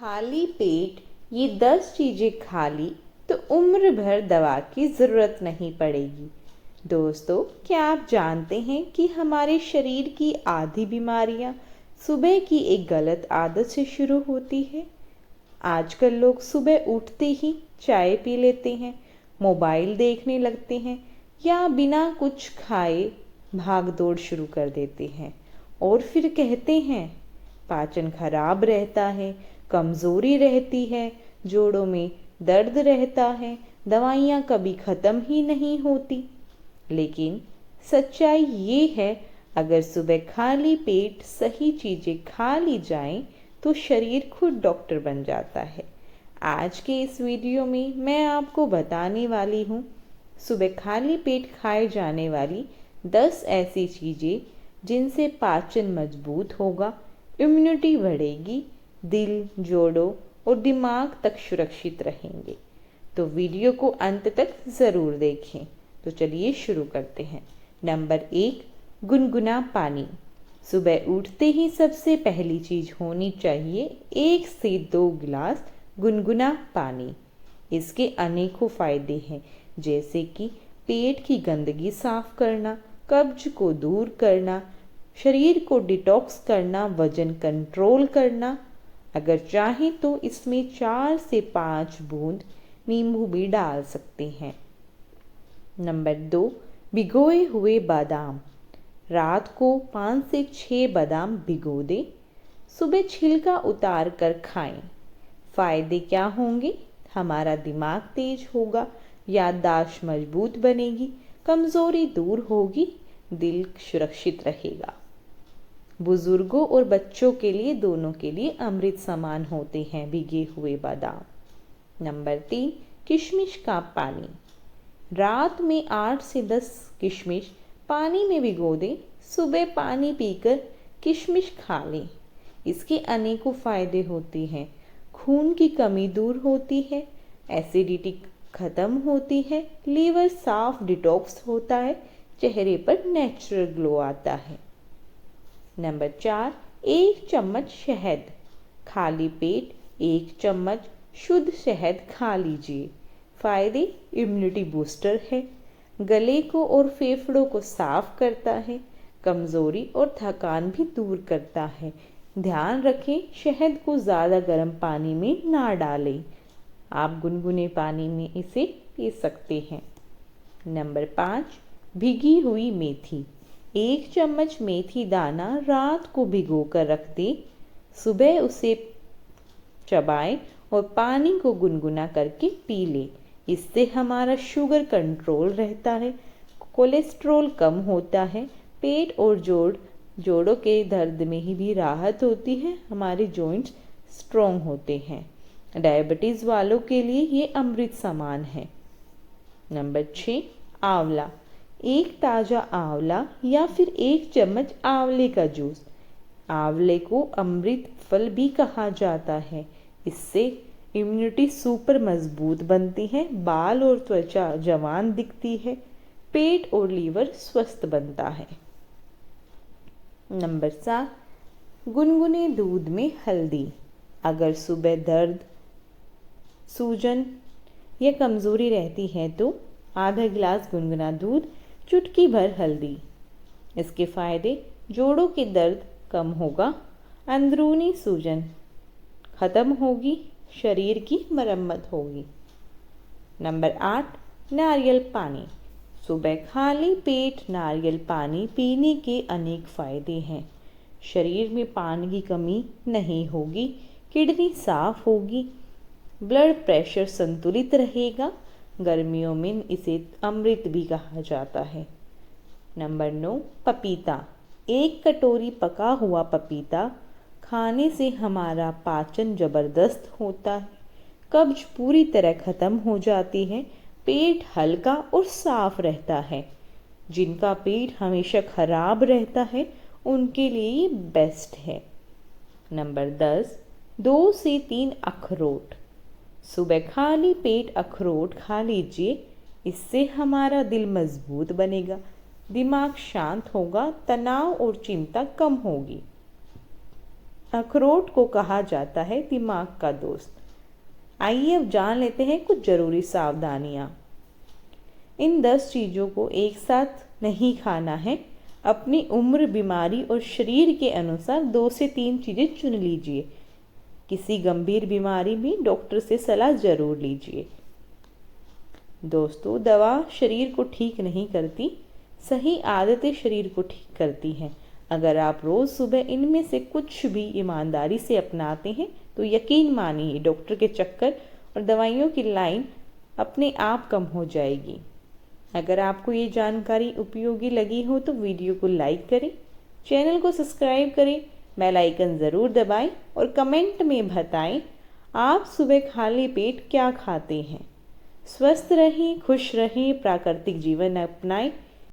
खाली पेट ये 10 चीज़ें खा ली तो उम्र भर दवा की ज़रूरत नहीं पड़ेगी। दोस्तों, क्या आप जानते हैं कि हमारे शरीर की आधी बीमारियां सुबह की एक गलत आदत से शुरू होती है। आजकल लोग सुबह उठते ही चाय पी लेते हैं, मोबाइल देखने लगते हैं या बिना कुछ खाए भाग दौड़ शुरू कर देते हैं और फिर कहते हैं पाचन खराब रहता है, कमज़ोरी रहती है, जोड़ों में दर्द रहता है, दवाइयाँ कभी ख़त्म ही नहीं होती। लेकिन सच्चाई ये है, अगर सुबह खाली पेट सही चीज़ें खा ली जाएं तो शरीर खुद डॉक्टर बन जाता है। आज के इस वीडियो में मैं आपको बताने वाली हूँ सुबह खाली पेट खाए जाने वाली 10 ऐसी चीज़ें जिनसे पाचन मजबूत होगा, इम्यूनिटी बढ़ेगी, दिल, जोड़ों और दिमाग तक सुरक्षित रहेंगे। तो वीडियो को अंत तक ज़रूर देखें। तो चलिए शुरू करते हैं। नंबर 1, गुनगुना पानी। सुबह उठते ही सबसे पहली चीज़ होनी चाहिए 1 से 2 गिलास गुनगुना पानी। इसके अनेकों फ़ायदे हैं, जैसे कि पेट की गंदगी साफ करना, कब्ज को दूर करना, शरीर को डिटॉक्स करना, वजन कंट्रोल करना। अगर चाहें तो इसमें 4 से 5 बूंद नींबू भी डाल सकते हैं। नंबर 2, भिगोए हुए बादाम। रात को 5 से 6 बादाम भिगो दें, सुबह छिलका उतार कर खाएं। फ़ायदे क्या होंगे? हमारा दिमाग तेज होगा, याददाश्त मजबूत बनेगी, कमज़ोरी दूर होगी, दिल सुरक्षित रहेगा। बुजुर्गों और बच्चों के लिए दोनों के लिए अमृत समान होते हैं भिगे हुए बादाम। नंबर 3, किशमिश का पानी। रात में 8 से 10 किशमिश पानी में भिगो दें, सुबह पानी पीकर किशमिश खा लें। इसके अनेकों फ़ायदे होते हैं। खून की कमी दूर होती है, एसिडिटी खत्म होती है, लीवर साफ डिटॉक्स होता है, चेहरे पर नेचुरल ग्लो आता है। नंबर 4, 1 चम्मच शहद। खाली पेट 1 चम्मच शुद्ध शहद खा लीजिए। फ़ायदे: इम्यूनिटी बूस्टर है, गले को और फेफड़ों को साफ करता है, कमज़ोरी और थकान भी दूर करता है। ध्यान रखें, शहद को ज़्यादा गर्म पानी में ना डालें। आप गुनगुने पानी में इसे पी सकते हैं। नंबर 5, भिगी हुई मेथी। 1 चम्मच मेथी दाना रात को भिगो कर रख दें, सुबह उसे चबाएं और पानी को गुनगुना करके पी लें। इससे हमारा शुगर कंट्रोल रहता है, कोलेस्ट्रॉल कम होता है, पेट और जोड़ों के दर्द में ही भी राहत होती है, हमारे जॉइंट्स स्ट्रॉन्ग होते हैं। डायबिटीज़ वालों के लिए ये अमृत समान है। नंबर 6, आंवला। 1 ताज़ा आंवला या फिर 1 चम्मच आंवले का जूस। आंवले को अमृत फल भी कहा जाता है। इससे इम्यूनिटी सुपर मजबूत बनती है, बाल और त्वचा जवान दिखती है, पेट और लीवर स्वस्थ बनता है। नंबर 7, गुनगुने दूध में हल्दी। अगर सुबह दर्द, सूजन या कमज़ोरी रहती है तो आधा गिलास गुनगुना दूध, चुटकी भर हल्दी। इसके फ़ायदे: जोड़ों के दर्द कम होगा, अंदरूनी सूजन ख़त्म होगी, शरीर की मरम्मत होगी। नंबर 8, नारियल पानी। सुबह खाली पेट नारियल पानी पीने के अनेक फ़ायदे हैं। शरीर में पानी की कमी नहीं होगी, किडनी साफ होगी, ब्लड प्रेशर संतुलित रहेगा। गर्मियों में इसे अमृत भी कहा जाता है। नंबर 9, पपीता। 1 कटोरी पका हुआ पपीता खाने से हमारा पाचन ज़बरदस्त होता है, कब्ज पूरी तरह ख़त्म हो जाती है, पेट हल्का और साफ रहता है। जिनका पेट हमेशा खराब रहता है उनके लिए ये बेस्ट है। नंबर 10, 2 से 3 अखरोट। सुबह खाली पेट अखरोट खा लीजिए, इससे हमारा दिल मजबूत बनेगा, दिमाग शांत होगा, तनाव और चिंता कम होगी। अखरोट को कहा जाता है दिमाग का दोस्त। आइए अब जान लेते हैं कुछ ज़रूरी सावधानियाँ। इन 10 चीज़ों को एक साथ नहीं खाना है। अपनी उम्र, बीमारी और शरीर के अनुसार 2 से 3 चीज़ें चुन लीजिए। किसी गंभीर बीमारी में डॉक्टर से सलाह ज़रूर लीजिए। दोस्तों, दवा शरीर को ठीक नहीं करती, सही आदतें शरीर को ठीक करती हैं। अगर आप रोज़ सुबह इनमें से कुछ भी ईमानदारी से अपनाते हैं तो यकीन मानिए डॉक्टर के चक्कर और दवाइयों की लाइन अपने आप कम हो जाएगी। अगर आपको ये जानकारी उपयोगी लगी हो तो वीडियो को लाइक करें, चैनल को सब्सक्राइब करें, बेल आइकन ज़रूर दबाएं और कमेंट में बताएं आप सुबह खाली पेट क्या खाते हैं। स्वस्थ रहें, खुश रहें, प्राकृतिक जीवन अपनाएं।